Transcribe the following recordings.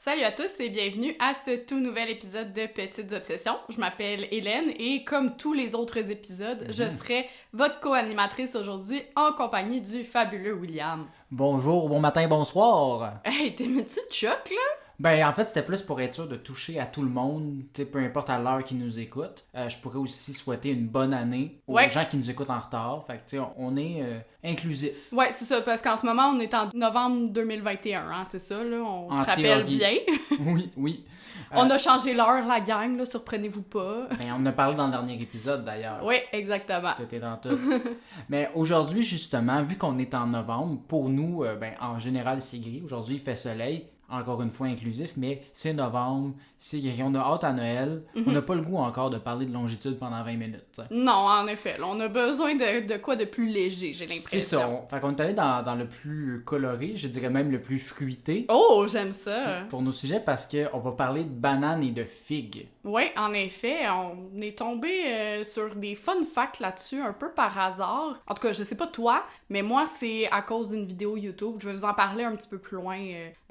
Salut à tous et bienvenue à ce tout nouvel épisode de Petites Obsessions. Je m'appelle Hélène et comme tous les autres épisodes, je serai votre co-animatrice aujourd'hui en compagnie du fabuleux William. Bonjour, bon matin, bonsoir. Hey, t'aimais-tu Chuck, là? Ben, en fait, c'était plus pour être sûr de toucher à tout le monde, peu importe à l'heure qu'ils nous écoutent. Je pourrais aussi souhaiter une bonne année aux gens qui nous écoutent en retard. Fait que, tu sais, on est inclusif. Ouais, c'est ça, parce qu'en ce moment, on est en novembre 2021, hein, c'est ça, là, on se rappelle bien. Oui. On a changé l'heure, la gang, là, surprenez-vous pas. Ben, on en a parlé dans le dernier épisode, d'ailleurs. Oui, exactement. Tout est dans tout. Mais aujourd'hui, justement, vu qu'on est en novembre, pour nous, en général, c'est gris. Aujourd'hui, il fait soleil. Encore une fois inclusif, mais c'est novembre, c'est gris, on a hâte à Noël, on n'a pas le goût encore de parler de longitude pendant 20 minutes. T'sais. Non, en effet, là, on a besoin de quoi de plus léger, j'ai l'impression. C'est ça, fait qu'on est allé dans le plus coloré, je dirais même le plus fruité. Oh, j'aime ça! Pour nos sujets, parce qu'on va parler de bananes et de figues. Oui, en effet, on est tombé sur des fun facts là-dessus, un peu par hasard. En tout cas, je sais pas toi, mais moi, c'est à cause d'une vidéo YouTube. Je vais vous en parler un petit peu plus loin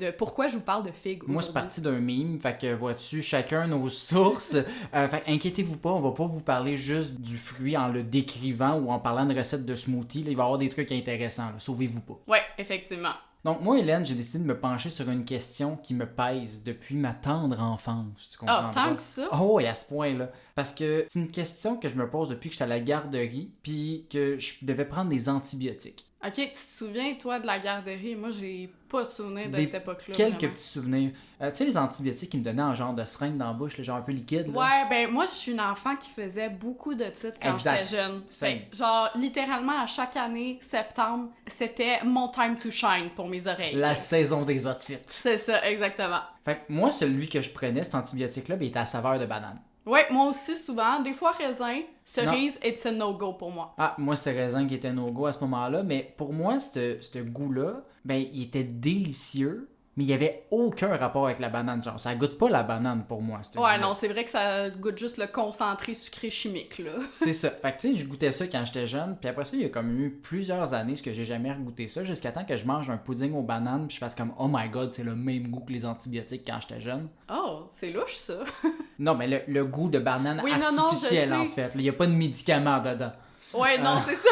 de pourquoi je vous parle de figues aujourd'hui. Moi, c'est parti d'un meme, fait que vois-tu, chacun nos sources. Fait inquiétez-vous pas, on va pas vous parler juste du fruit en le décrivant ou en parlant de recettes de smoothie. Là, il va y avoir des trucs intéressants, là. Sauvez-vous pas. Ouais, effectivement. Donc, moi, Hélène, j'ai décidé de me pencher sur une question qui me pèse depuis ma tendre enfance. Tu comprends? Ah, tant que ça? Oh, et à ce point-là. Parce que c'est une question que je me pose depuis que j'étais à la garderie, puis que je devais prendre des antibiotiques. Ok, tu te souviens, toi, de la garderie? Moi, j'ai pas de souvenir de cette époque-là. Quelques vraiment. petits souvenirs. Tu sais, les antibiotiques qu'ils me donnaient en genre de seringue dans la bouche, le genre un peu liquide. Là. Ouais, ben moi, je suis une enfant qui faisait beaucoup de titres quand j'étais jeune. Fait, genre, littéralement, à chaque année, septembre, c'était mon time to shine pour mes oreilles. La saison des otites. C'est ça, exactement. Fait que moi, celui que je prenais, cet antibiotique-là, il était à saveur de banane. Ouais, moi aussi, souvent. Des fois, raisin, cerise, it's a no-go pour moi. Ah, moi, c'était raisin qui était no-go à ce moment-là, mais pour moi, ce goût-là, il était délicieux, mais il n'y avait aucun rapport avec la banane. Genre, ça goûte pas la banane pour moi, ce Ouais, goût-là. non, c'est vrai que ça goûte juste le concentré sucré chimique, là. C'est ça. Fait que, tu sais, je goûtais ça quand j'étais jeune, puis après ça, il y a comme eu plusieurs années que j'ai jamais regoûté ça, jusqu'à temps que je mange un pudding aux bananes, puis je fasse comme, oh my god, c'est le même goût que les antibiotiques quand j'étais jeune. Oh, c'est louche, ça. Non, mais le goût de banane Oui, artificiel, non, en je sais. fait. Il n'y a pas de médicaments dedans. Ouais, non, c'est ça.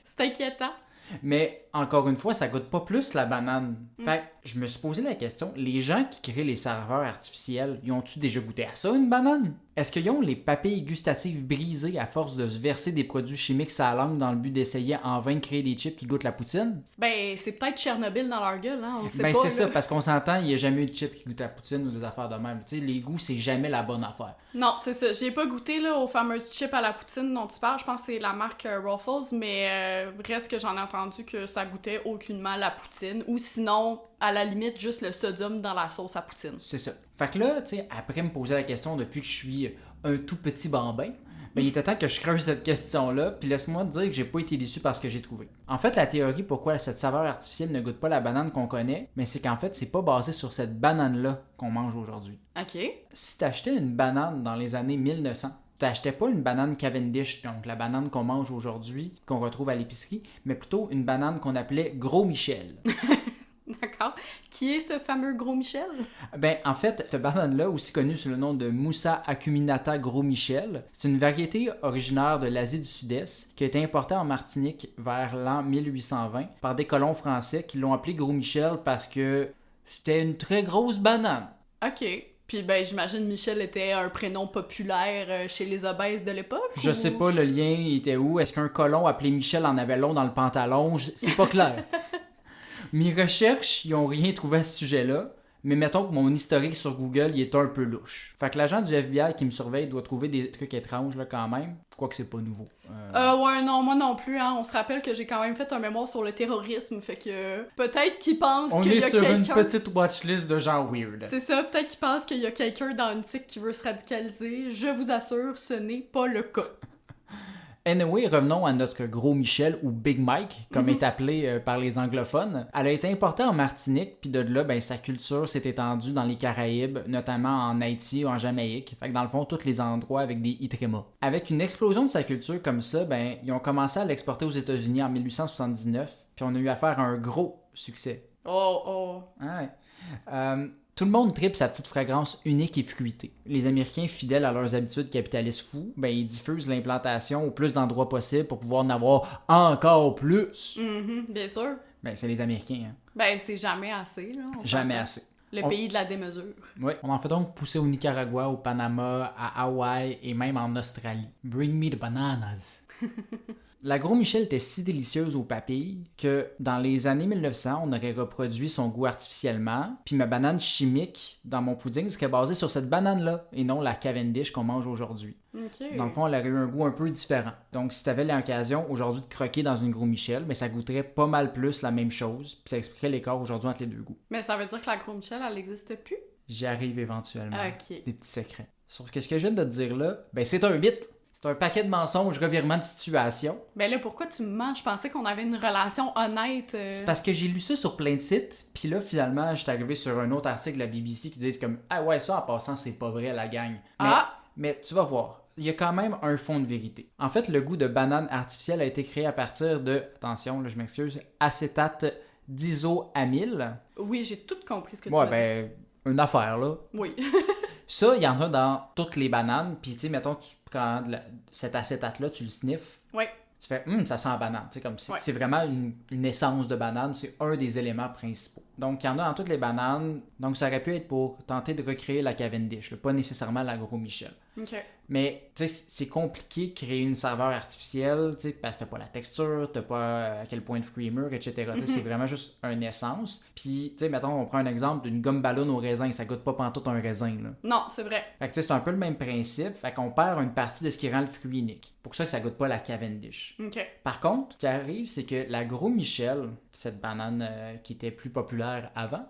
C'est inquiétant. Mais encore une fois, ça goûte pas plus la banane. Fait que je me suis posé la question, les gens qui créent les saveurs artificielles, ils ont-tu déjà goûté à ça, une banane? Est-ce qu'ils ont les papilles gustatives brisées à force de se verser des produits chimiques sur la langue dans le but d'essayer en vain de créer des chips qui goûtent la poutine? Ben, c'est peut-être Tchernobyl dans leur gueule, hein, on sait Ben pas. c'est là. ça, parce qu'on s'entend, il n'y a jamais eu de chips qui goûtent la poutine ou des affaires de même. Tu sais, les goûts, c'est jamais la bonne affaire. Non, c'est ça. J'ai pas goûté là, aux fameuses chips à la poutine dont tu parles. Je pense que c'est la marque Ruffles, mais reste que j'en ai entendu que ça goûtait aucunement la poutine. Ou sinon, à la limite, juste le sodium dans la sauce à poutine. C'est ça. Fait que là, tu sais, après me poser la question depuis que je suis un tout petit bambin, il était temps que je creuse cette question-là, puis laisse-moi te dire que j'ai pas été déçu par ce que j'ai trouvé. En fait, la théorie pourquoi cette saveur artificielle ne goûte pas la banane qu'on connaît, mais c'est qu'en fait, c'est pas basé sur cette banane-là qu'on mange aujourd'hui. OK. Si t'achetais une banane dans les années 1900, t'achetais pas une banane Cavendish, donc la banane qu'on mange aujourd'hui, qu'on retrouve à l'épicerie, mais plutôt une banane qu'on appelait Gros Michel. D'accord. Qui est ce fameux Gros Michel? Ben, en fait, cette banane-là, aussi connue sous le nom de Moussa acuminata Gros Michel, c'est une variété originaire de l'Asie du Sud-Est qui a été importée en Martinique vers l'an 1820 par des colons français qui l'ont appelé Gros Michel parce que c'était une très grosse banane. OK. Puis ben, j'imagine Michel était un prénom populaire chez les obèses de l'époque? Je sais pas, le lien était où. Est-ce qu'un colon appelé Michel en avait long dans le pantalon? C'est pas clair. Mes recherches, ils ont rien trouvé à ce sujet-là, mais mettons que mon historique sur Google, il est un peu louche. Fait que l'agent du FBI qui me surveille doit trouver des trucs étranges là quand même. Je crois que c'est pas nouveau. Ouais, non, moi non plus, hein. On se rappelle que j'ai quand même fait un mémoire sur le terrorisme, fait que peut-être qu'ils pensent On qu'il y est a sur une quelqu'un... petite watchlist de gens weird. C'est ça, peut-être qu'ils pensent qu'il y a quelqu'un dans une tique qui veut se radicaliser. Je vous assure, ce n'est pas le cas. Anyway, revenons à notre gros Michel, ou Big Mike, comme est appelé par les anglophones. Elle a été importée en Martinique, puis de là, sa culture s'est étendue dans les Caraïbes, notamment en Haïti ou en Jamaïque. Fait que dans le fond, tous les endroits avec des Itrema. Avec une explosion de sa culture comme ça, ils ont commencé à l'exporter aux États-Unis en 1879, puis on a eu affaire à un gros succès. Oh. Ah ouais. Tout le monde tripe sa petite fragrance unique et fruitée. Les Américains, fidèles à leurs habitudes capitalistes fous, ben ils diffusent l'implantation au plus d'endroits possible pour pouvoir en avoir encore plus. Bien sûr. Ben c'est les Américains, hein. Ben, c'est jamais assez, là. Jamais assez. Le pays de la démesure. Oui, on en fait donc pousser au Nicaragua, au Panama, à Hawaï et même en Australie. Bring me the bananas. La Gros Michel était si délicieuse aux papilles que dans les années 1900, on aurait reproduit son goût artificiellement, puis ma banane chimique dans mon pudding serait basée sur cette banane-là et non la Cavendish qu'on mange aujourd'hui. OK. Dans le fond, elle aurait eu un goût un peu différent. Donc, si tu avais l'occasion aujourd'hui de croquer dans une Gros Michel, mais ça goûterait pas mal plus la même chose, puis ça expliquerait l'écart aujourd'hui entre les deux goûts. Mais ça veut dire que la Gros Michel, elle n'existe plus? J'y arrive éventuellement. OK. Des petits secrets. Sauf que ce que je viens de te dire là, ben c'est un mythe. C'est un paquet de mensonges, revirements de situation. Ben là, pourquoi tu me mens? Je pensais qu'on avait une relation honnête. C'est parce que j'ai lu ça sur plein de sites, puis là, finalement, je suis arrivé sur un autre article de la BBC qui disent comme « Ah ouais, ça, en passant, c'est pas vrai, la gang. » Mais tu vas voir, il y a quand même un fond de vérité. En fait, le goût de banane artificielle a été créé à partir de, attention, là, je m'excuse, acétate d'isoamyle. Oui, j'ai tout compris ce que tu as dit. Une affaire, là. Oui. Ça, il y en a dans toutes les bananes. Puis, tu sais, mettons, tu prends cet acétate-là, tu le sniffes. Oui. Tu fais, ça sent la banane. Tu sais, comme Ouais. c'est vraiment une essence de banane. C'est un des éléments principaux. Donc, il y en a dans toutes les bananes. Donc, ça aurait pu être pour tenter de recréer la Cavendish, là, pas nécessairement la Gros Michel. OK. Mais, tu sais, c'est compliqué de créer une saveur artificielle, tu sais, parce que t'as pas la texture, t'as pas à quel point de fruits mûrs, etc. Tu sais, c'est vraiment juste une essence. Puis, tu sais, mettons, on prend un exemple d'une gomme ballon au raisin, ça goûte pas pantoute un raisin, là. Non, c'est vrai. Fait que, tu sais, c'est un peu le même principe, fait qu'on perd une partie de ce qui rend le fruit unique. Pour ça que ça goûte pas la Cavendish. OK. Par contre, ce qui arrive, c'est que la Gros Michel, cette banane qui était plus populaire avant,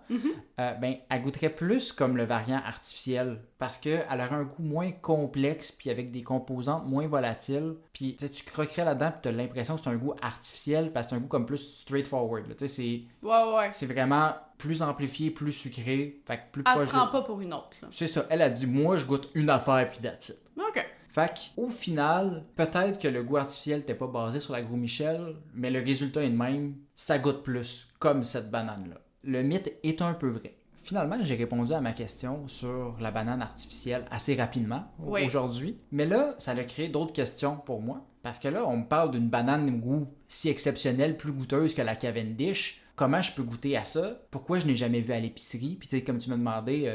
ben, elle goûterait plus comme le variant artificiel parce qu'elle aurait un goût moins complexe puis avec des composantes moins volatiles. Puis tu croquerais là-dedans puis tu as l'impression que c'est un goût artificiel parce que c'est un goût comme plus straightforward. Tu sais, Ouais. c'est vraiment plus amplifié, plus sucré. Fait que plus Elle se proche prend de- pas pour une autre, là. C'est ça. Elle a dit, moi, je goûte une affaire puis that's it. OK. Fait qu'au final, peut-être que le goût artificiel n'était pas basé sur la Gros Michel, mais le résultat est le même, ça goûte plus, comme cette banane-là. Le mythe est un peu vrai. Finalement, j'ai répondu à ma question sur la banane artificielle assez rapidement aujourd'hui, mais là, ça a créé d'autres questions pour moi, parce que là, on me parle d'une banane au goût si exceptionnel, plus goûteuse que la Cavendish. Comment je peux goûter à ça? Pourquoi je n'ai jamais vu à l'épicerie? Puis tu sais, comme tu m'as demandé,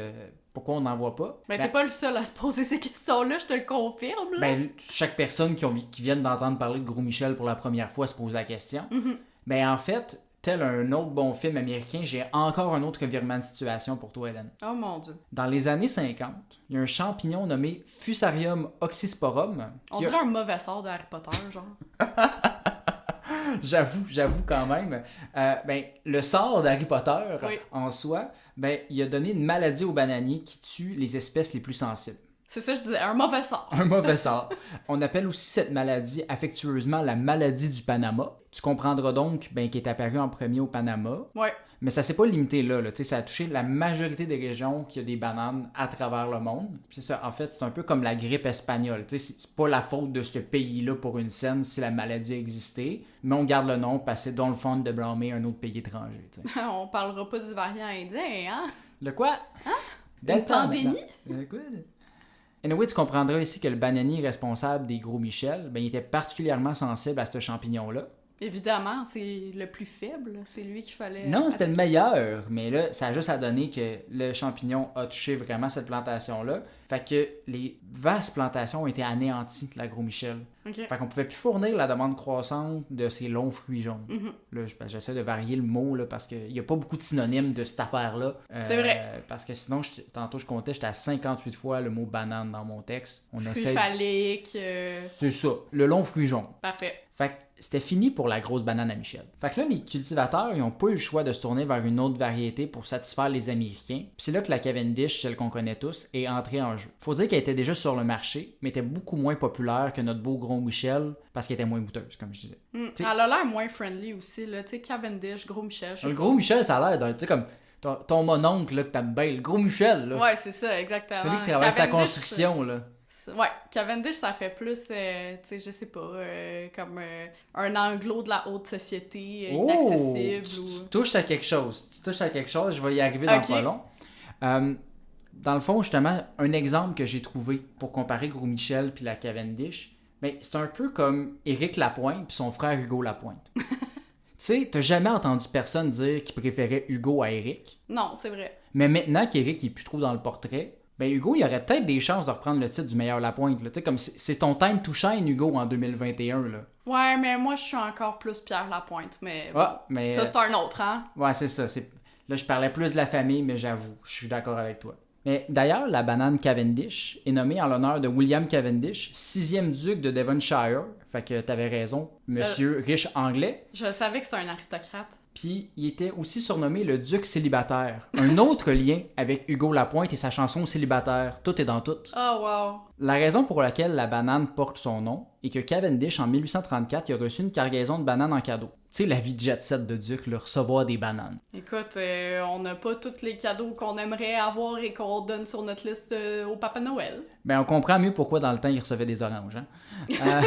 pourquoi on n'en voit pas? Ben, t'es pas le seul à se poser ces questions-là, je te le confirme, là. Ben, chaque personne qui vient d'entendre parler de Gros Michel pour la première fois se pose la question. Ben, en fait, tel un autre bon film américain, j'ai encore un autre revirement de situation pour toi, Hélène. Oh mon Dieu. Dans les années 50, il y a un champignon nommé Fusarium oxysporum. On dirait un mauvais sort de Harry Potter, genre. J'avoue quand même. Ben, le sort d'Harry Potter, Oui. en soi, ben, il a donné une maladie aux bananiers qui tue les espèces les plus sensibles. C'est ça, je disais, un mauvais sort. Un mauvais sort. On appelle aussi cette maladie affectueusement la maladie du Panama. Tu comprendras donc ben, qu'elle est apparue en premier au Panama. Ouais. Mais ça s'est pas limité là. Tu sais, ça a touché la majorité des régions qui a des bananes à travers le monde. Puis ça, en fait, c'est un peu comme la grippe espagnole. Tu sais, c'est pas la faute de ce pays-là pour une scène si la maladie a existé. Mais on garde le nom parce que c'est dans le fond de blâmer un autre pays étranger. Tu sais. On parlera pas du variant indien, hein? Le quoi? Une pandémie? Good. Anyway, tu comprendras ici que le bananier responsable des Gros Michel, ben, il était particulièrement sensible à ce champignon-là. Évidemment, c'est le plus faible, c'est lui qu'il fallait... Non, c'était le meilleur, mais là, ça a juste à donner que le champignon a touché vraiment cette plantation-là. Fait que les vastes plantations ont été anéanties, la Gros Michel. OK. Fait qu'on pouvait plus fournir la demande croissante de ces longs fruits jaunes. Là, j'essaie de varier le mot, là, parce qu'il n'y a pas beaucoup de synonymes de cette affaire-là. C'est vrai. Parce que sinon, tantôt je comptais, j'étais à 58 fois le mot banane dans mon texte. On Fruit essaie... phallique... C'est ça, le long fruit jaune. Parfait. Fait que c'était fini pour la grosse banane à Michel. Fait que là, les cultivateurs, ils n'ont pas eu le choix de se tourner vers une autre variété pour satisfaire les Américains. Puis c'est là que la Cavendish, celle qu'on connaît tous, est entrée en jeu. Faut dire qu'elle était déjà sur le marché, mais était beaucoup moins populaire que notre beau Gros Michel parce qu'elle était moins goûteuse, comme je disais. Elle a l'air moins friendly aussi, là. Tu sais, Cavendish, Gros Michel, je sais Le pas. Gros Michel, ça a l'air d'être, tu sais, comme ton mononcle là, que t'aimes bien, le Gros Michel, là. Ouais, c'est ça, exactement. Celui qui travaille sa Cavendish, construction, là. Ouais, Cavendish, ça fait plus, tu sais, je sais pas, comme un anglo de la haute société, inaccessible. Tu touches à quelque chose. Je vais y arriver dans Ok. pas long. Dans le fond, justement, un exemple que j'ai trouvé pour comparer Gros Michel puis la Cavendish, ben, c'est un peu comme Éric Lapointe puis son frère Hugo Lapointe. Tu sais, t'as jamais entendu personne dire qu'il préférait Hugo à Éric. Non, c'est vrai. Mais maintenant qu'Éric est plus trop dans le portrait, ben Hugo, il aurait peut-être des chances de reprendre le titre du meilleur Lapointe. Tu sais, comme c'est ton time to shine, Hugo, en 2021. Là. Ouais, mais moi, je suis encore plus Pierre Lapointe, mais bon, mais ça, c'est un autre, hein? Ouais, c'est ça. Là, je parlais plus de la famille, mais j'avoue, je suis d'accord avec toi. Mais d'ailleurs, la banane Cavendish est nommée en l'honneur de William Cavendish, 6e duc de Devonshire. Fait que t'avais raison, monsieur riche anglais. Je savais que c'est un aristocrate. Puis il était aussi surnommé le duc célibataire. Un autre lien avec Hugo Lapointe et sa chanson Célibataire. Tout est dans tout. Oh wow! La raison pour laquelle la banane porte son nom est que Cavendish, en 1834, il a reçu une cargaison de bananes en cadeau. Tu sais, la vie de jet set de duc, là, recevoir des bananes. Écoute, on n'a pas tous les cadeaux qu'on aimerait avoir et qu'on donne sur notre liste au Papa Noël. Ben, on comprend mieux pourquoi dans le temps il recevait des oranges. Hein?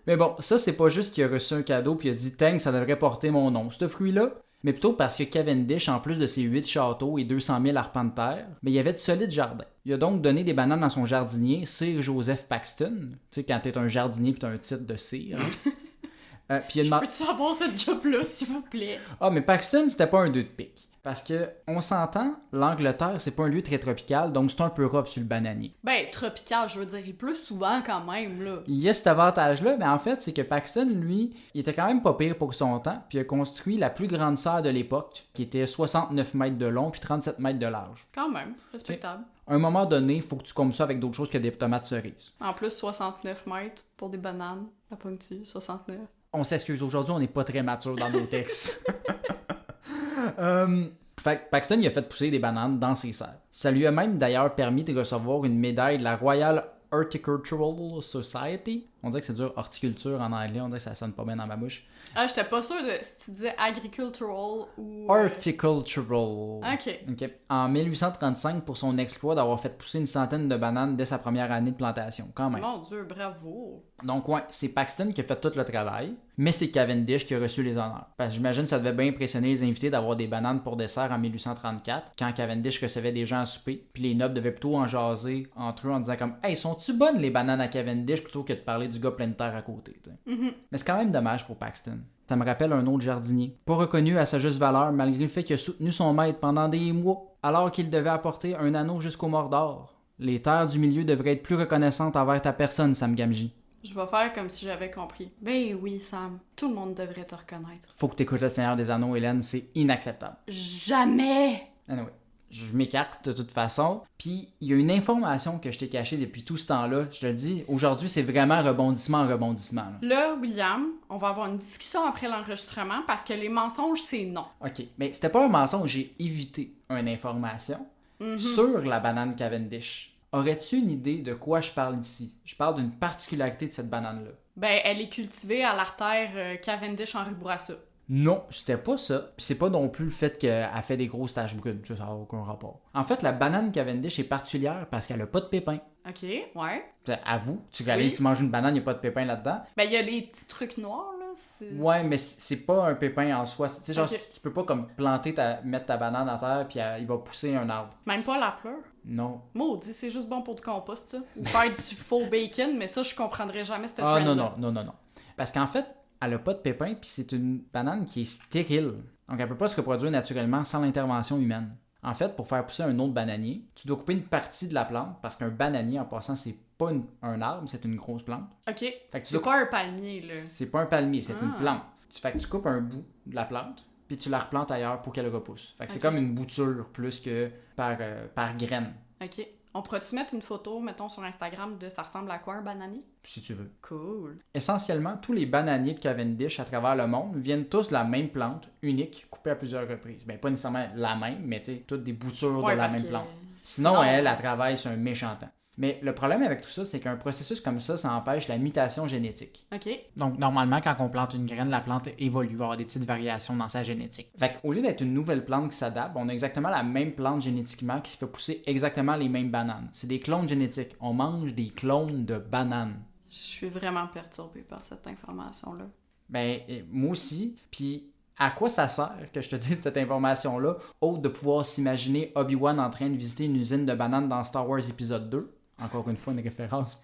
Mais bon, ça, c'est pas juste qu'il a reçu un cadeau puis il a dit « Tang, ça devrait porter mon nom, ce fruit-là ». Mais plutôt parce que Cavendish, en plus de ses 8 châteaux et 200 000 arpents de terre, ben, il y avait de solides jardins. Il a donc donné des bananes à son jardinier, Sir Joseph Paxton. Tu sais, quand t'es un jardinier pis t'as un titre de sire. Hein? Puis Peux-tu avoir cette job-là, s'il vous plaît? Ah, mais Paxton, c'était pas un 2 de pique. Parce que, on s'entend, l'Angleterre, c'est pas un lieu très tropical, donc c'est un peu rough sur le bananier. Ben, tropical, je veux dire, et plus souvent quand même, là. Il y a cet avantage-là, mais en fait, c'est que Paxton, lui, il était quand même pas pire pour son temps, puis il a construit la plus grande serre de l'époque, qui était 69 mètres de long puis 37 mètres de large. Quand même, respectable. À un moment donné, il faut que tu combles ça avec d'autres choses que des tomates cerises. En plus, 69 mètres pour des bananes, la ponctue, 69. On s'excuse, aujourd'hui, on n'est pas très mature dans nos textes. Fait que Paxton, il a fait pousser des bananes dans ses serres. Ça lui a même d'ailleurs permis de recevoir une médaille de la Royal Horticultural Society. On dirait que c'est dur, horticulture en anglais, on dirait que ça sonne pas bien dans ma bouche. Ah, j'étais pas sûre de si tu disais agricultural ou... Horticultural. Ok. En 1835, pour son exploit d'avoir fait pousser une centaine de bananes dès sa première année de plantation, quand même. Mon Dieu, bravo! Donc ouais, c'est Paxton qui a fait tout le travail, mais c'est Cavendish qui a reçu les honneurs. Parce que j'imagine que ça devait bien impressionner les invités d'avoir des bananes pour dessert en 1834, quand Cavendish recevait des gens à souper, puis les nobles devaient plutôt en jaser entre eux en disant comme « Hey, sont-tu bonnes les bananes à Cavendish » plutôt que de parler du gars plein de terre à côté. Mm-hmm. Mais c'est quand même dommage pour Paxton. Ça me rappelle un autre jardinier, pas reconnu à sa juste valeur malgré le fait qu'il a soutenu son maître pendant des mois, alors qu'il devait apporter un anneau jusqu'au Mordor. Les terres du milieu devraient être plus reconnaissantes envers ta personne, Sam Gamgee. Je vais faire comme si j'avais compris. Ben oui, Sam, tout le monde devrait te reconnaître. Faut que t'écoutes Le Seigneur des Anneaux, Hélène, c'est inacceptable. Jamais! Anyway, je m'écarte de toute façon. Puis, il y a une information que je t'ai cachée depuis tout ce temps-là. Je te le dis, aujourd'hui, c'est vraiment rebondissement en rebondissement. Là, William, on va avoir une discussion après l'enregistrement parce que les mensonges, c'est non. OK, mais c'était pas un mensonge, j'ai évité une information sur la banane Cavendish. Aurais-tu une idée de quoi je parle ici? Je parle d'une particularité de cette banane-là. Ben, elle est cultivée à l'artère Cavendish Henri Bourassa. Non, c'était pas ça. Puis c'est pas non plus le fait qu'elle fait des grosses taches brunes. Ça n'a aucun rapport. En fait, la banane Cavendish est particulière parce qu'elle a pas de pépins. OK, ouais. Avoue, tu réalises, tu manges une banane, il n'y a pas de pépins là-dedans. Ben, il y a des petits trucs noirs, là. Ouais, mais c'est pas un pépin en soi. Tu sais, genre, Ok. tu peux pas comme mettre ta banane à terre puis il va pousser un arbre. Même pas la pleure. Non. Maudit, c'est juste bon pour du compost, ça. Ou faire du faux bacon, mais ça, je comprendrais jamais cette Ah trend-là. non. Parce qu'en fait, elle a pas de pépins puis c'est une banane qui est stérile. Donc elle peut pas se reproduire naturellement sans l'intervention humaine. En fait, pour faire pousser un autre bananier, tu dois couper une partie de la plante parce qu'un bananier, en passant, c'est pas un arbre, c'est une grosse plante. OK. Fait que tu C'est dois pas un palmier, là. C'est pas un palmier, c'est une Ah. plante. Fait que tu coupes un bout de la plante, puis tu la replantes ailleurs pour qu'elle repousse. Fait que c'est Ok. comme une bouture plus que par graine, OK. On pourrait-tu mettre une photo, mettons, sur Instagram de ça ressemble à quoi un bananier? si tu veux. Cool. Essentiellement, tous les bananiers de Cavendish à travers le monde viennent tous de la même plante, unique, coupée à plusieurs reprises. Ben, pas nécessairement la même, mais tu sais, toutes des boutures Ouais, de la parce même que- plante. Sinon, elle travaille sur un méchant temps. Mais le problème avec tout ça, c'est qu'un processus comme ça empêche la mutation génétique. OK. Donc, normalement, quand on plante une graine, la plante évolue, il va y avoir des petites variations dans sa génétique. Fait qu'au lieu d'être une nouvelle plante qui s'adapte, on a exactement la même plante génétiquement qui fait pousser exactement les mêmes bananes. C'est des clones génétiques. On mange des clones de bananes. Je suis vraiment perturbée par cette information-là. Ben, moi aussi. Puis, À quoi ça sert que je te dise cette information-là, autre de pouvoir s'imaginer Obi-Wan en train de visiter une usine de bananes dans Star Wars épisode 2? Encore une fois, une référence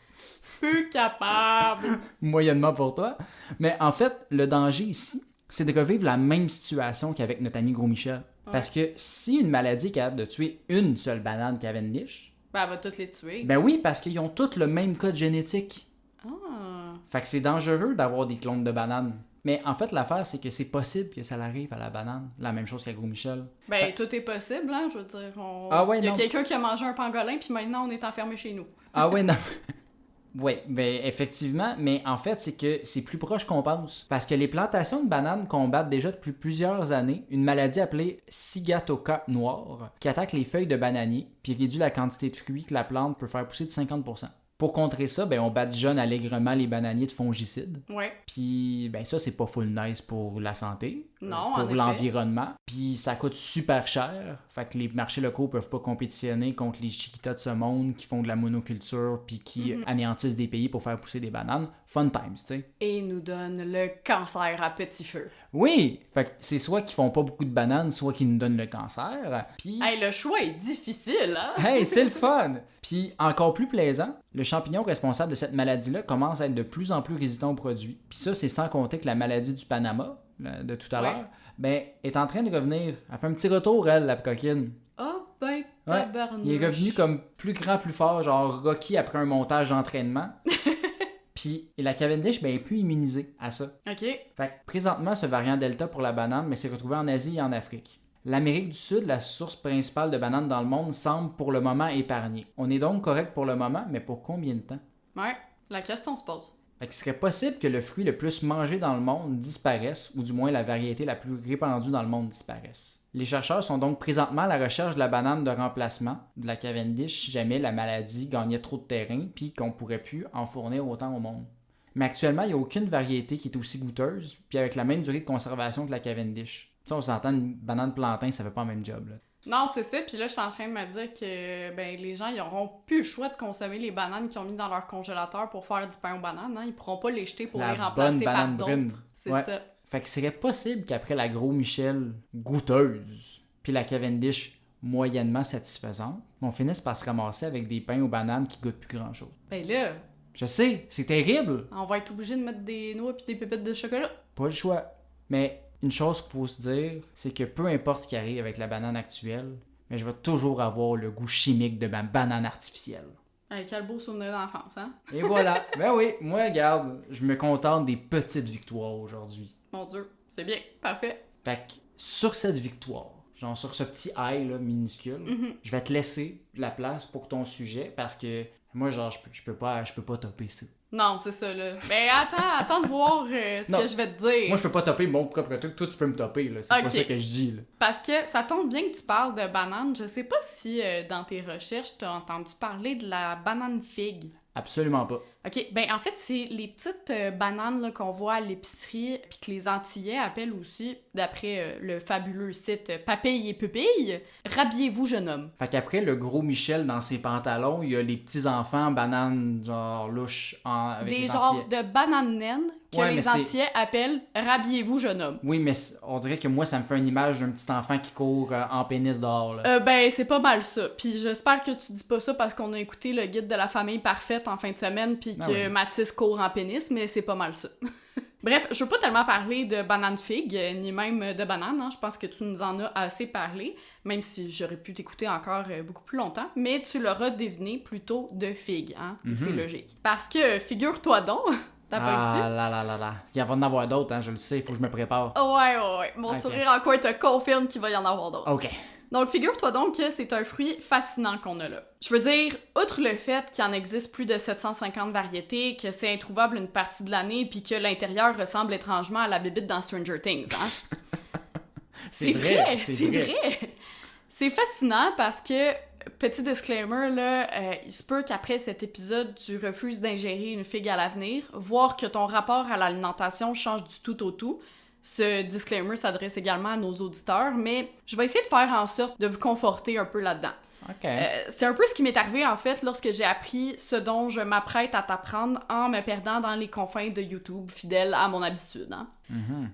Plus capable! moyennement pour toi. Mais en fait, le danger ici, c'est de revivre la même situation qu'avec notre ami Gros Michel. Ouais. Parce que si une maladie est capable de tuer une seule banane Cavendish, Ben, elle va toutes les tuer. ben oui, parce qu'ils ont tous le même code génétique. Ah. Fait que c'est dangereux d'avoir des clones de bananes. Mais en fait, l'affaire, c'est que c'est possible que ça arrive à la banane. La même chose qu'à Gros Michel. Ben, tout est possible, hein, je veux dire. Ah ouais, Il y a non. quelqu'un qui a mangé un pangolin, puis maintenant, on est enfermé chez nous. Ah ouais, non. Oui, ben effectivement, mais en fait, c'est que c'est plus proche qu'on pense. Parce que les plantations de bananes combattent déjà depuis plusieurs années une maladie appelée Sigatoka noire, qui attaque les feuilles de bananier, puis réduit la quantité de fruits que la plante peut faire pousser de 50%. Pour contrer ça, ben on badigeonne allègrement les bananiers de fongicides. Ouais. Puis, ben ça, c'est pas full nice pour la santé. Non, en pour effet. l'environnement. Puis, ça coûte super cher. Fait que les marchés locaux peuvent pas compétitionner contre les Chiquitas de ce monde qui font de la monoculture puis qui anéantissent des pays pour faire pousser des bananes. Fun times, tu sais. Et nous donne le cancer à petit feu. Oui! Fait que c'est soit qu'ils font pas beaucoup de bananes, soit qu'ils nous donnent le cancer. Puis... Hey, le choix est difficile, hein? Hey, c'est le fun! Puis, encore plus plaisant, le champignon responsable de cette maladie-là commence à être de plus en plus résistant aux produits. Puis ça, c'est sans compter que la maladie du Panama, de tout à l'heure, ben, est en train de revenir. Elle fait un petit retour, elle, la coquine. Oh, ben, Ouais, tabarnouche. il est revenu comme plus grand, plus fort, genre Rocky après un montage d'entraînement. Puis la Cavendish, ben, est plus immunisée à ça. OK. Fait que présentement, ce variant Delta pour la banane, mais c'est retrouvé en Asie et en Afrique. L'Amérique du Sud, la source principale de bananes dans le monde, semble pour le moment épargnée. On est donc correct pour le moment, mais pour combien de temps? Ouais, la question se pose. Fait qu'il serait possible que le fruit le plus mangé dans le monde disparaisse, ou du moins la variété la plus répandue dans le monde disparaisse. Les chercheurs sont donc présentement à la recherche de la banane de remplacement de la Cavendish si jamais la maladie gagnait trop de terrain puis qu'on pourrait plus en fournir autant au monde. Mais actuellement, il n'y a aucune variété qui est aussi goûteuse puis avec la même durée de conservation que la Cavendish. Tu sais, on s'entend, une banane plantain, ça fait pas le même job, là. Non, c'est ça. Puis là, je suis en train de me dire que ben, les gens, ils auront plus le choix de consommer les bananes qu'ils ont mis dans leur congélateur pour faire du pain aux bananes. Hein. Ils pourront pas les jeter pour La les remplacer bonne par banane brune. d'autres. C'est Ouais. ça. Fait qu'il serait possible qu'après la Gros Michel goûteuse, puis la Cavendish moyennement satisfaisante, on finisse par se ramasser avec des pains aux bananes qui goûtent plus grand-chose. Ben là, Je sais, c'est terrible, on va être obligé de mettre des noix puis des pépites de chocolat. pas le choix. Mais une chose qu'il faut se dire, c'est que peu importe ce qui arrive avec la banane actuelle, mais je vais toujours avoir le goût chimique de ma banane artificielle. Hey, quel beau souvenir d'enfance, hein? Et voilà. Ben oui, moi, regarde, je me contente des petites victoires aujourd'hui. Mon Dieu, c'est bien, parfait. Fait que sur cette victoire, genre sur ce petit high là, minuscule, je vais te laisser la place pour ton sujet parce que moi, genre, je peux pas topper ça. Non, c'est ça, là. Ben attends de voir ce Non. que je vais te dire. Moi, je peux pas topper mon propre truc. Toi, tu peux me topper, là. C'est pas Ok. ça que je dis, là. Parce que ça tombe bien que tu parles de banane. Je sais pas si dans tes recherches, t'as entendu parler de la banane figue. Absolument pas. OK, ben en fait, c'est les petites bananes là, qu'on voit à l'épicerie, puis que les Antillais appellent aussi, d'après le fabuleux site Papille et Pupille, rhabillez-vous, jeune homme. Fait qu'après le gros Michel dans ses pantalons, il y a les petits-enfants bananes, genre, louches, avec Des les genres Antillais. de bananes naines que Ouais, mais les c'est- Antillais appellent rhabillez-vous, jeune homme. Oui, mais on dirait que moi, ça me fait une image d'un petit enfant qui court en pénis dehors, là. Ben, c'est pas mal ça. Puis j'espère que tu dis pas ça parce qu'on a écouté le guide de la famille parfaite en fin de semaine, puis que Ah oui. Mathis court en pénis, mais c'est pas mal ça. Bref, je veux pas tellement parler de banane figue, ni même de banane, hein. Je pense que tu nous en as assez parlé, même si j'aurais pu t'écouter encore beaucoup plus longtemps, mais tu l'auras deviné plutôt de figue, hein, c'est logique. Parce que, figure-toi donc, t'as pas Ah dit? là là là là. Il va en avoir d'autres, hein, je le sais, il faut que je me prépare. Ouais. Mon Ok. sourire en coin te confirme qu'il va y en avoir d'autres. OK. Donc, figure-toi donc que c'est un fruit fascinant qu'on a là. Je veux dire, outre le fait qu'il en existe plus de 750 variétés, que c'est introuvable une partie de l'année, puis que l'intérieur ressemble étrangement à la bébite dans Stranger Things, hein? C'est vrai. C'est fascinant parce que, petit disclaimer, là, il se peut qu'après cet épisode, tu refuses d'ingérer une figue à l'avenir, voire que ton rapport à l'alimentation change du tout au tout. Ce disclaimer s'adresse également à nos auditeurs, mais je vais essayer de faire en sorte de vous conforter un peu là-dedans. OK. C'est un peu ce qui m'est arrivé, en fait, lorsque j'ai appris ce dont je m'apprête à t'apprendre en me perdant dans les confins de YouTube, fidèle à mon habitude. Hein.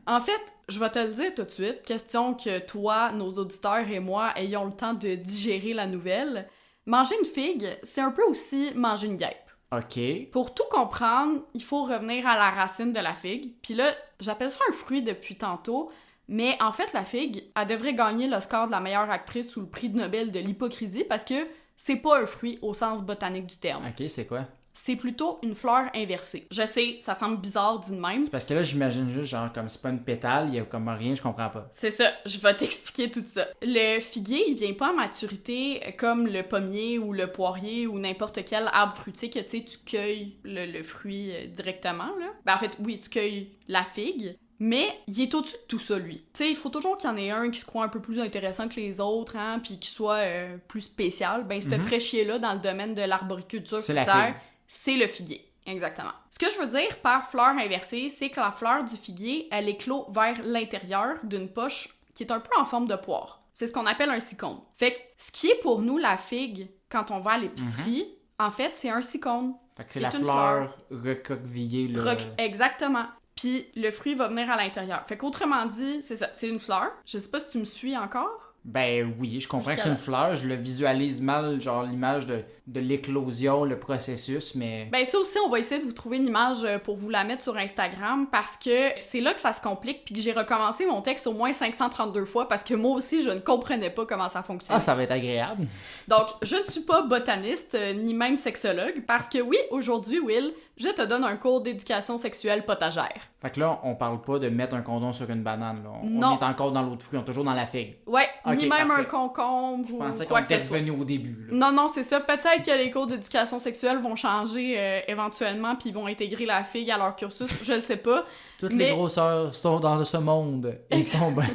En fait, je vais te le dire tout de suite, question que toi, nos auditeurs et moi ayons le temps de digérer la nouvelle. Manger une figue, c'est un peu aussi manger une guêpe. OK. Pour tout comprendre, il faut revenir à la racine de la figue. Puis là, j'appelle ça un fruit depuis tantôt, mais en fait, la figue, elle devrait gagner l'Oscar de la meilleure actrice ou le prix de Nobel de l'hypocrisie parce que c'est pas un fruit au sens botanique du terme. OK, c'est quoi? C'est plutôt une fleur inversée. Je sais, ça semble bizarre dit de même. Parce que là, j'imagine juste, genre, comme c'est pas une pétale, il y a comme rien, je comprends pas. C'est ça, je vais t'expliquer tout ça. Le figuier, il vient pas à maturité comme le pommier ou le poirier ou n'importe quel arbre fruitier que, tu sais, tu cueilles le fruit directement, là. Ben, en fait, oui, tu cueilles la figue, mais il est au-dessus de tout ça, lui. Tu sais, il faut toujours qu'il y en ait un qui se croit un peu plus intéressant que les autres, hein, puis qui soit plus spécial. Ben, ce fraîchier-là, dans le domaine de l'arboriculture C'est la fruitière, figue. c'est le figuier. Exactement. Ce que je veux dire par fleur inversée, c'est que la fleur du figuier, elle éclot vers l'intérieur d'une poche qui est un peu en forme de poire. C'est ce qu'on appelle un sicône. Fait que ce qui est pour nous la figue quand on va à l'épicerie, en fait, c'est un sicône. Fait que c'est la fleur recroquevillée, là. Exactement. Puis le fruit va venir à l'intérieur. Fait qu'autrement dit, c'est ça, c'est une fleur. Je sais pas si tu me suis encore. Ben oui, je comprends que c'est une fleur, je le visualise mal, genre l'image de l'éclosion, le processus, mais... Ben ça aussi, on va essayer de vous trouver une image pour vous la mettre sur Instagram, parce que c'est là que ça se complique, puis que j'ai recommencé mon texte au moins 532 fois, parce que moi aussi, je ne comprenais pas comment ça fonctionne. Ah, ça va être agréable. Donc, je ne suis pas botaniste, ni même sexologue, parce que oui, aujourd'hui, Will, je te donne un cours d'éducation sexuelle potagère. Fait que là, on parle pas de mettre un condom sur une banane, là. Non. On est encore dans l'autre fruit, on est toujours dans la figue. Ouais, Ok, ni même parfait. un concombre Je ou pensais qu'on quoi que ce était soit. revenu au début, là. Non, c'est ça. Peut-être que les cours d'éducation sexuelle vont changer éventuellement, puis ils vont intégrer la figue à leur cursus, je le sais pas. Toutes mais... les grosseurs sont dans ce monde. Ils sont bien.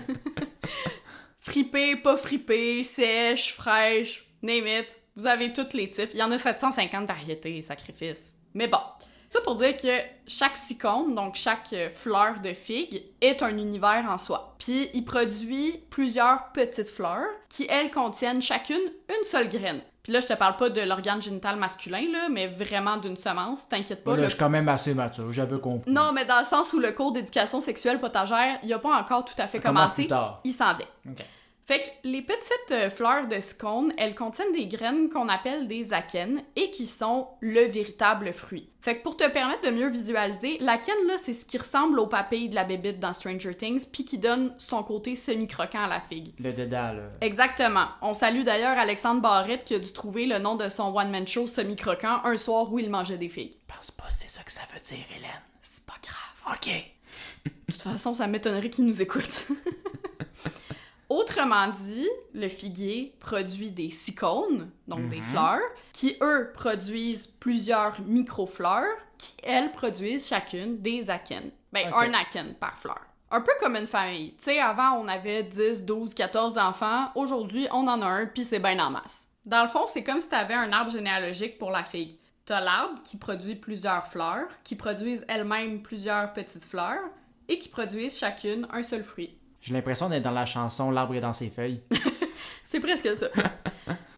Fripée, pas fripée, sèche, fraîche, name it. Vous avez tous les types. Il y en a 750 variétés, sacrifice. Mais bon, ça pour dire que chaque sicône, donc chaque fleur de figue, est un univers en soi. Puis il produit plusieurs petites fleurs qui, elles, contiennent chacune une seule graine. Puis là, je te parle pas de l'organe génital masculin, là, mais vraiment d'une semence. T'inquiète pas. Là, je suis quand même assez mature, j'avais compris. Non, mais dans le sens où le cours d'éducation sexuelle potagère, il a pas encore tout à fait commencé. Plus tard. Il s'en vient. OK. Fait que les petites fleurs de sicône, elles contiennent des graines qu'on appelle des akènes et qui sont le véritable fruit. Fait que pour te permettre de mieux visualiser, l'akène, là, c'est ce qui ressemble aux papilles de la bébite dans Stranger Things puis qui donne son côté semi-croquant à la figue. Le dedans, là. Exactement. On salue d'ailleurs Alexandre Barrette qui a dû trouver le nom de son one-man show semi-croquant un soir où il mangeait des figues. Je pense pas que c'est ça que ça veut dire, Hélène. C'est pas grave. OK. De toute façon, ça m'étonnerait qu'il nous écoute. Autrement dit, le figuier produit des sicônes, donc des fleurs, qui, eux, produisent plusieurs micro-fleurs, qui, elles, produisent chacune des akènes. Ben, Ok. un akène par fleur. Un peu comme une famille. Tu sais, avant, on avait 10, 12, 14 enfants. Aujourd'hui, on en a un, puis c'est ben en masse. Dans le fond, c'est comme si t'avais un arbre généalogique pour la figue. T'as l'arbre qui produit plusieurs fleurs, qui produisent elles-mêmes plusieurs petites fleurs, et qui produisent chacune un seul fruit. J'ai l'impression d'être dans la chanson L'arbre est dans ses feuilles. C'est presque ça.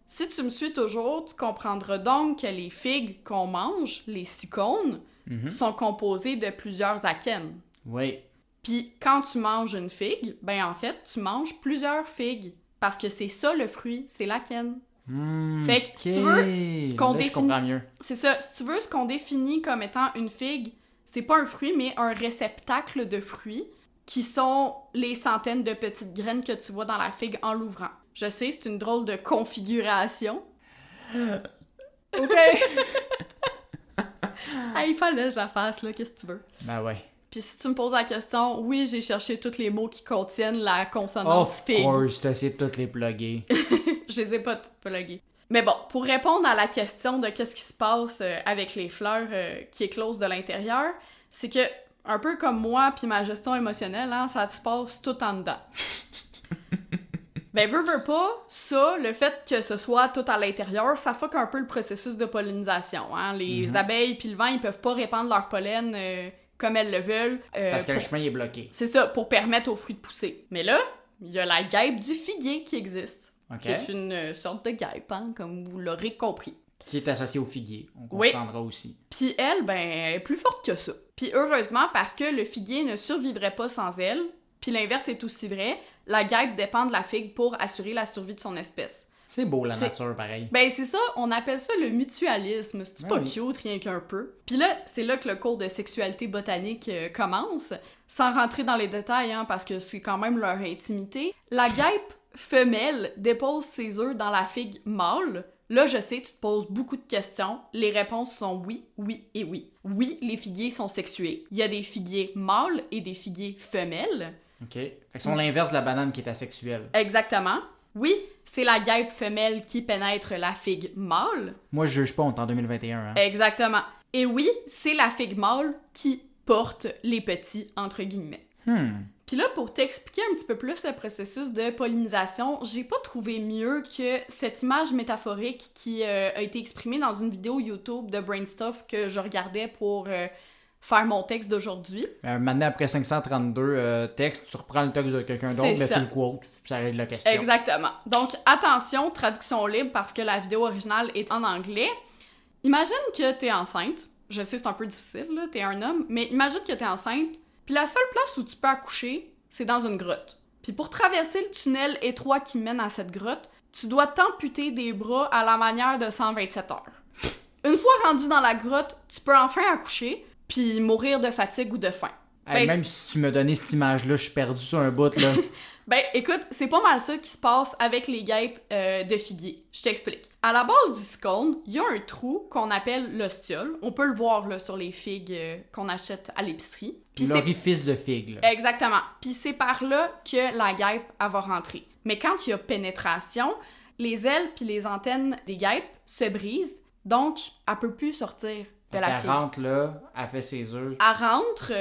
Si tu me suis toujours, tu comprendras donc que les figues qu'on mange, les sicônes, sont composées de plusieurs akènes. Oui. Puis quand tu manges une figue, ben en fait, tu manges plusieurs figues. Parce que c'est ça le fruit, c'est l'akène. Fait que si tu veux, ce qu'on Là, je définit... comprends mieux. C'est ça, si tu veux, ce qu'on définit comme étant une figue, c'est pas un fruit, mais un réceptacle de fruits, qui sont les centaines de petites graines que tu vois dans la figue en l'ouvrant. Je sais, c'est une drôle de configuration. OK. Ah, il fallait que je la fasse, là, qu'est-ce que tu veux. Ben ouais. Puis si tu me poses la question, oui, j'ai cherché tous les mots qui contiennent la consonance Of figue. course, t'as essayé de toutes les plugger. Je les ai pas toutes pluguées. Mais bon, pour répondre à la question de qu'est-ce qui se passe avec les fleurs qui éclosent de l'intérieur, c'est que un peu comme moi puis ma gestion émotionnelle, hein, ça se passe tout en dedans. Ben, veux pas, ça, le fait que ce soit tout à l'intérieur, ça fuck un peu le processus de pollinisation. Hein? Les abeilles puis le vent, ils peuvent pas répandre leur pollen comme elles le veulent. Parce que le chemin est bloqué. C'est ça, pour permettre aux fruits de pousser. Mais là, il y a la guêpe du figuier qui existe. OK. qui est une sorte de guêpe, hein, comme vous l'aurez compris. Qui est associée au figuier, on Oui. comprendra aussi. Puis elle, ben, elle est plus forte que ça. Puis heureusement, parce que le figuier ne survivrait pas sans elle, puis l'inverse est aussi vrai, la guêpe dépend de la figue pour assurer la survie de son espèce. C'est beau, la C'est- nature, pareil. Ben c'est ça, on appelle ça le mutualisme, c'est pas oui. cute rien qu'un peu. Puis là, c'est là que le cours de sexualité botanique commence, sans rentrer dans les détails, hein, parce que c'est quand même leur intimité. La guêpe femelle dépose ses œufs dans la figue mâle. Là, je sais, tu te poses beaucoup de questions. Les réponses sont oui, oui et oui. Oui, les figuiers sont sexués. Il y a des figuiers mâles et des figuiers femelles. OK. Fait que c'est l'inverse de la banane qui est asexuelle. Exactement. Oui, c'est la guêpe femelle qui pénètre la figue mâle. Moi, je juge pas, on est en 2021. Hein? Exactement. Et oui, c'est la figue mâle qui porte les petits, entre guillemets. Puis là, pour t'expliquer un petit peu plus le processus de pollinisation, j'ai pas trouvé mieux que cette image métaphorique qui a été exprimée dans une vidéo YouTube de Brainstuff que je regardais pour faire mon texte d'aujourd'hui. Maintenant, après 532 textes, tu reprends le texte de quelqu'un d'autre, mais ça. tu le quotes, ça règle la question. Exactement. Donc, attention, traduction libre parce que la vidéo originale est en anglais. Imagine que t'es enceinte. Je sais, c'est un peu difficile, là, t'es un homme, mais imagine que t'es enceinte, puis la seule place où tu peux accoucher, c'est dans une grotte. Puis pour traverser le tunnel étroit qui mène à cette grotte, tu dois t'amputer des bras à la manière de 127 heures. Une fois rendu dans la grotte, tu peux enfin accoucher, puis mourir de fatigue ou de faim. Hey, Ben, même si tu me donnais cette image-là, je suis perdu sur un bout, là. Ben, écoute, c'est pas mal ça qui se passe avec les guêpes de figuier. Je t'explique. À la base du scone, il y a un trou qu'on appelle l'ostiole. On peut le voir là, sur les figues qu'on achète à l'épicerie. Puis c'est- L'orifice de figue, là. Exactement. Puis c'est par là que la guêpe elle va rentrer. Mais quand il y a pénétration, les ailes puis les antennes des guêpes se brisent, donc elle peut plus sortir de la Elle figue. rentre là, elle fait ses œufs. Elle rentre,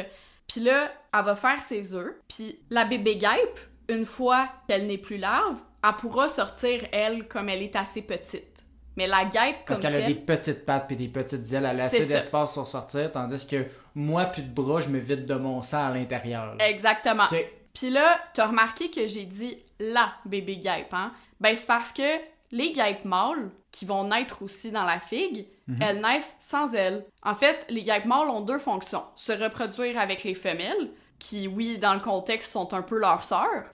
puis là, elle va faire ses œufs, puis la bébé guêpe, une fois qu'elle n'est plus larve, elle pourra sortir, elle, comme elle est assez petite. Mais la guêpe, Parce comme qu'elle a des telle... petites pattes puis des petites ailes, elle a C'est assez ça. d'espace pour sortir, tandis que moi, plus de bras, je me vide de mon sang à l'intérieur. là. Exactement. Ok. Puis là, t'as remarqué que j'ai dit la bébé guêpe, hein? Ben, c'est parce que les guêpes mâles, qui vont naître aussi dans la figue, elles naissent sans ailes. En fait, les guêpes mâles ont deux fonctions. Se reproduire avec les femelles, qui, oui, dans le contexte, sont un peu leurs sœurs,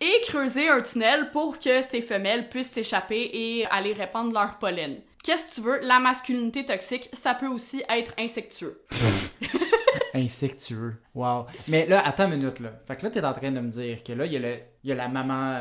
et creuser un tunnel pour que ces femelles puissent s'échapper et aller répandre leur pollen. Qu'est-ce que tu veux? La masculinité toxique, ça peut aussi être insectueux. Insectueux. Wow. Mais là, attends une minute, là. Fait que là, t'es en train de me dire que là, il y a la maman...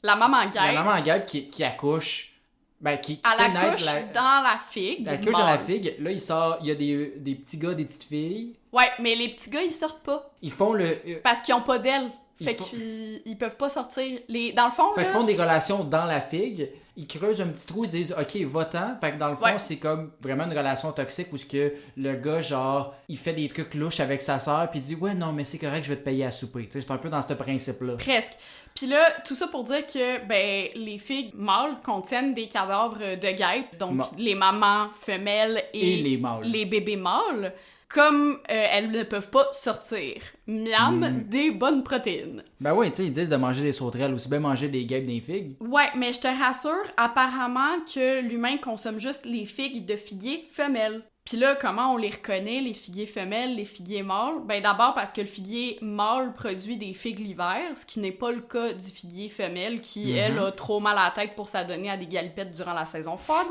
La maman la guêpe, maman guêpe qui accouche... Ben, qui elle pénètre accouche dans la figue. Elle accouche dans la mâle. figue. Là, il y a des petits gars, des petites filles. Ouais, mais les petits gars, ils sortent pas. Ils font le... Parce qu'ils ont pas d'ailes. Ils Fait font- qu'ils peuvent pas sortir. Dans le fond, Fait là... qu'ils font des relations dans la figue, ils creusent un petit trou, ils disent OK, va-t'en. Fait que dans le fond, Ouais. c'est comme vraiment une relation toxique où ce que le gars, genre, il fait des trucs louches avec sa sœur, puis il dit ouais, non, mais c'est correct, je vais te payer à souper. Tu sais, c'est un peu dans ce principe-là. Presque. Puis là, tout ça pour dire que ben les figues mâles contiennent des cadavres de guêpes, donc Ma- les mamans femelles et, Et les mâles. les bébés mâles, comme elles ne peuvent pas sortir. Miam, des bonnes protéines. Ben ouais, tu sais, ils disent de manger des sauterelles, aussi bien manger des guêpes des figues. Ouais, mais je te rassure, apparemment que l'humain consomme juste les figues de figuier femelles. Puis là, comment on les reconnaît, les figuiers femelles, les figuiers mâles? Ben d'abord parce que le figuier mâle produit des figues l'hiver, ce qui n'est pas le cas du figuier femelle qui, elle, a trop mal à la tête pour s'adonner à des galipettes durant la saison froide.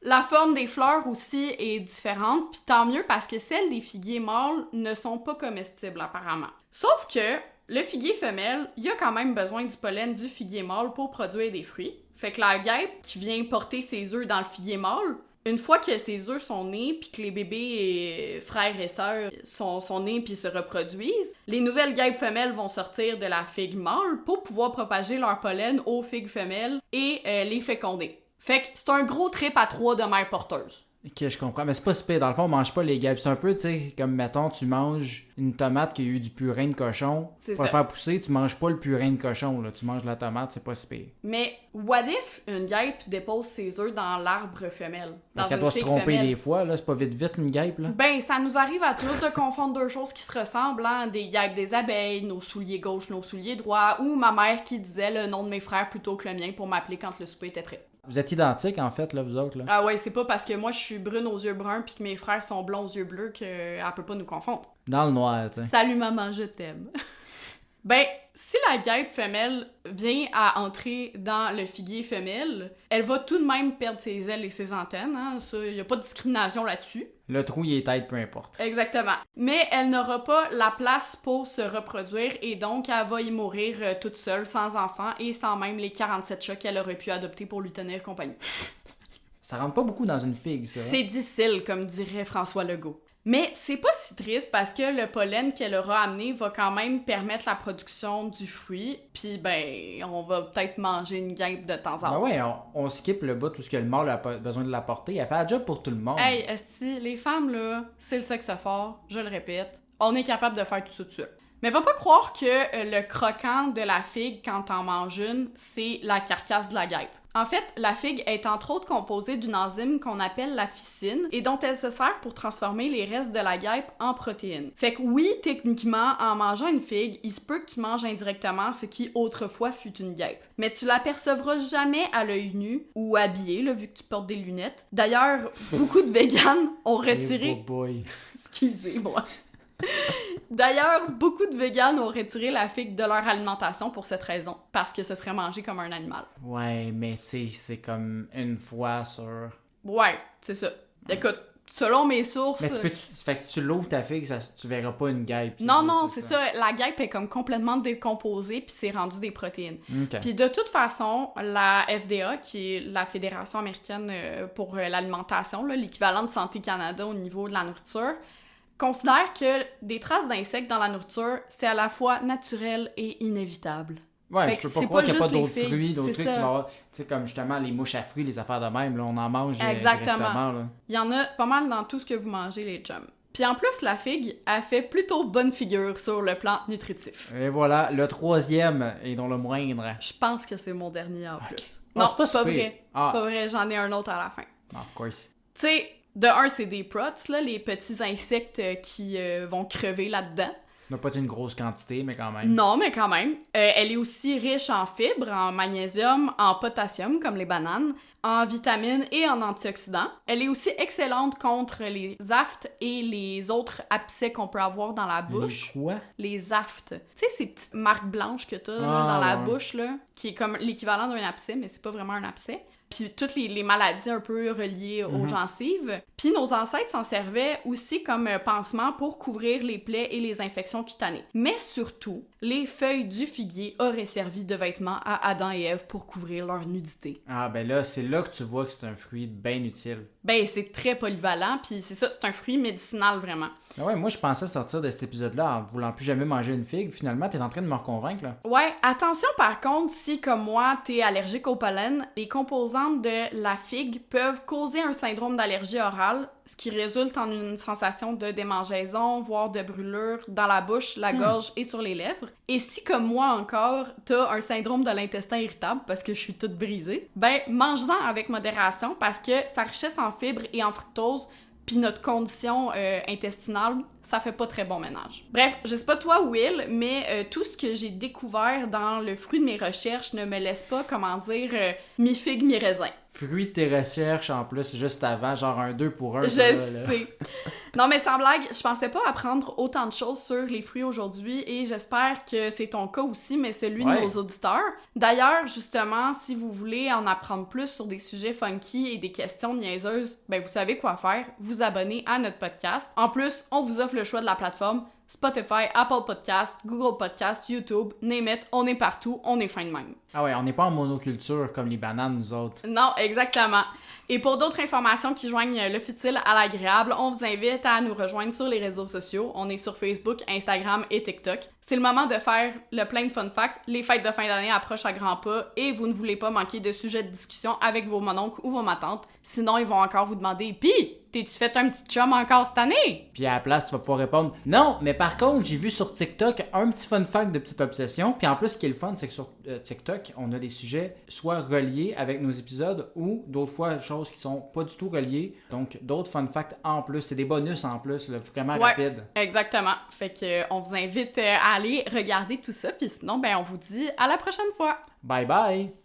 La forme des fleurs aussi est différente, puis tant mieux parce que celles des figuiers mâles ne sont pas comestibles apparemment. Sauf que le figuier femelle, il a quand même besoin du pollen du figuier mâle pour produire des fruits. Fait que la guêpe qui vient porter ses œufs dans le figuier mâle, une fois que ces œufs sont nés, puis que les bébés et frères et sœurs sont nés puis se reproduisent, les nouvelles guêpes femelles vont sortir de la figue mâle pour pouvoir propager leur pollen aux figues femelles et les féconder. Fait que c'est un gros trip à trois de mère porteuse. Ok, je comprends. Mais c'est pas si pire. Dans le fond, on mange pas les guêpes. C'est un peu, tu sais, comme mettons, tu manges une tomate qui a eu du purin de cochon. C'est Pour le ça. faire pousser, tu manges pas le purin de cochon, là. Tu manges la tomate, c'est pas si pire. Mais what if une guêpe dépose ses œufs dans l'arbre femelle? Parce Dans qu'elle une doit se figue tromper femelle? des fois, là. C'est pas vite une guêpe, là. Ben, ça nous arrive à tous de confondre deux choses qui se ressemblent, hein? Des guêpes des abeilles, nos souliers gauche, nos souliers droits, ou ma mère qui disait le nom de mes frères plutôt que le mien pour m'appeler quand le souper était prêt. Vous êtes identiques, en fait, là, vous autres, là. Ah ouais, c'est pas parce que moi je suis brune aux yeux bruns puis que mes frères sont blonds aux yeux bleus qu'elle peut pas nous confondre. Dans le noir, tu sais. Salut maman, je t'aime. Ben, si la guêpe femelle vient à entrer dans le figuier femelle, elle va tout de même perdre ses ailes et ses antennes, hein? Ça, y a pas de discrimination là-dessus. Le trou, il est tête, peu importe. Exactement. Mais elle n'aura pas la place pour se reproduire et donc elle va y mourir toute seule, sans enfant et sans même les 47 chats qu'elle aurait pu adopter pour lui tenir compagnie. Ça rentre pas beaucoup dans une figue, ça. C'est difficile, comme dirait François Legault. Mais c'est pas si triste parce que le pollen qu'elle aura amené va quand même permettre la production du fruit. Puis ben, on va peut-être manger une guêpe de temps en temps. Ben ouais, on skip le bout où ce que le mâle a pas besoin de l'apporter. Elle fait la job pour tout le monde. Hey, esti, les femmes là, c'est le sexe fort, je le répète. On est capable de faire tout ça tout seul. Mais va pas croire que le croquant de la figue quand t'en manges une, c'est la carcasse de la guêpe. En fait, la figue est entre autres composée d'une enzyme qu'on appelle la ficine et dont elle se sert pour transformer les restes de la guêpe en protéines. Fait que oui, techniquement, en mangeant une figue, il se peut que tu manges indirectement ce qui autrefois fut une guêpe. Mais tu l'apercevras jamais à l'œil nu ou habillé, là, vu que tu portes des lunettes. D'ailleurs, beaucoup de véganes ont retiré... Hey, boy. Excusez-moi. D'ailleurs, beaucoup de véganes ont retiré la figue de leur alimentation pour cette raison, parce que ce serait mangé comme un animal. Ouais, mais tu sais, c'est comme une fois sur... Ouais, c'est ça. Écoute, selon mes sources... Mais fait que si tu l'ouvres ta figue, tu verras pas une guêpe. Non, c'est ça. La guêpe est comme complètement décomposée, puis c'est rendu des protéines. Ok. Puis de toute façon, la FDA, qui est la Fédération américaine pour l'alimentation, là, l'équivalent de Santé Canada au niveau de la nourriture, considère que des traces d'insectes dans la nourriture, c'est à la fois naturel et inévitable. Ouais, Fait je que peux pas c'est croire pas qu'il n'y a pas juste les d'autres figues, fruits, d'autres c'est trucs ça. qui vont avoir... Tu sais, comme justement les mouches à fruits, les affaires de même, là, on en mange Exactement. directement, là. Il y en a pas mal dans tout ce que vous mangez, les chums. Puis en plus, la figue a fait plutôt bonne figure sur le plan nutritif. Et voilà, le troisième, et dont le moindre. Je pense que c'est mon dernier en Ok. plus. Oh, Non, c'est pas c'est pas si pire. vrai. Ah. C'est pas vrai, j'en ai un autre à la fin. Of course. Tu sais, de un, c'est des prots, là, les petits insectes qui vont crever là-dedans. On n'a pas une grosse quantité, mais quand même. Non, mais quand même. Elle est aussi riche en fibres, en magnésium, en potassium, comme les bananes, en vitamines et en antioxydants. Elle est aussi excellente contre les aftes et les autres abcès qu'on peut avoir dans la bouche. Les quoi? Les aftes. Tu sais, ces petites marques blanches que t'as là, Ah, dans la ouais. bouche, là, qui est comme l'équivalent d'un abcès, mais c'est pas vraiment un abcès. Puis toutes les maladies un peu reliées aux gencives. Puis nos ancêtres s'en servaient aussi comme pansement pour couvrir les plaies et les infections cutanées. Mais surtout, les feuilles du figuier auraient servi de vêtements à Adam et Ève pour couvrir leur nudité. Ah, ben là, c'est là que tu vois que c'est un fruit bien utile. Ben, c'est très polyvalent, puis c'est ça, c'est un fruit médicinal vraiment. Ah ouais, moi, je pensais sortir de cet épisode-là en voulant plus jamais manger une figue. Finalement, t'es en train de me reconvaincre, là. Ouais, attention par contre, si comme moi, t'es allergique au pollen, les composantes de la figue peuvent causer un syndrome d'allergie orale, ce qui résulte en une sensation de démangeaison, voire de brûlure dans la bouche, la gorge et sur les lèvres. Et si comme moi encore, t'as un syndrome de l'intestin irritable parce que je suis toute brisée, ben mange-en avec modération parce que sa richesse en fibres et en fructose puis notre condition intestinale, ça fait pas très bon ménage. Bref, je sais pas toi, Will, mais tout ce que j'ai découvert dans le fruit de mes recherches ne me laisse pas, comment dire, mi-figue, mi-raisin. Fruit de tes recherches, en plus, juste avant, genre un 2 pour 1. Je sais. Non, mais sans blague, je pensais pas apprendre autant de choses sur les fruits aujourd'hui et j'espère que c'est ton cas aussi, mais celui de nos auditeurs. D'ailleurs, justement, si vous voulez en apprendre plus sur des sujets funky et des questions niaiseuses, ben vous savez quoi faire, vous abonner à notre podcast. En plus, on vous offre le choix de la plateforme, Spotify, Apple Podcast, Google Podcast, YouTube, name it, on est partout, on est fin de même. Ah ouais, on n'est pas en monoculture comme les bananes, nous autres. Non, exactement. Et pour d'autres informations qui joignent le futile à l'agréable, on vous invite à nous rejoindre sur les réseaux sociaux. On est sur Facebook, Instagram et TikTok. C'est le moment de faire le plein de fun facts. Les fêtes de fin d'année approchent à grands pas et vous ne voulez pas manquer de sujets de discussion avec vos mononcles ou vos matantes. Sinon, ils vont encore vous demander « Pis, t'es-tu fait un petit chum encore cette année? » Puis à la place, tu vas pouvoir répondre « Non, mais par contre, j'ai vu sur TikTok un petit fun fact de petite obsession. » Puis en plus, ce qui est le fun, c'est que sur TikTok, on a des sujets soit reliés avec nos épisodes ou d'autres fois, choses qui sont pas du tout reliées. Donc, d'autres fun facts en plus. C'est des bonus en plus, là, vraiment rapide. Exactement. Fait que on vous invite à aller regarder tout ça. Puis sinon, ben on vous dit à la prochaine fois. Bye bye!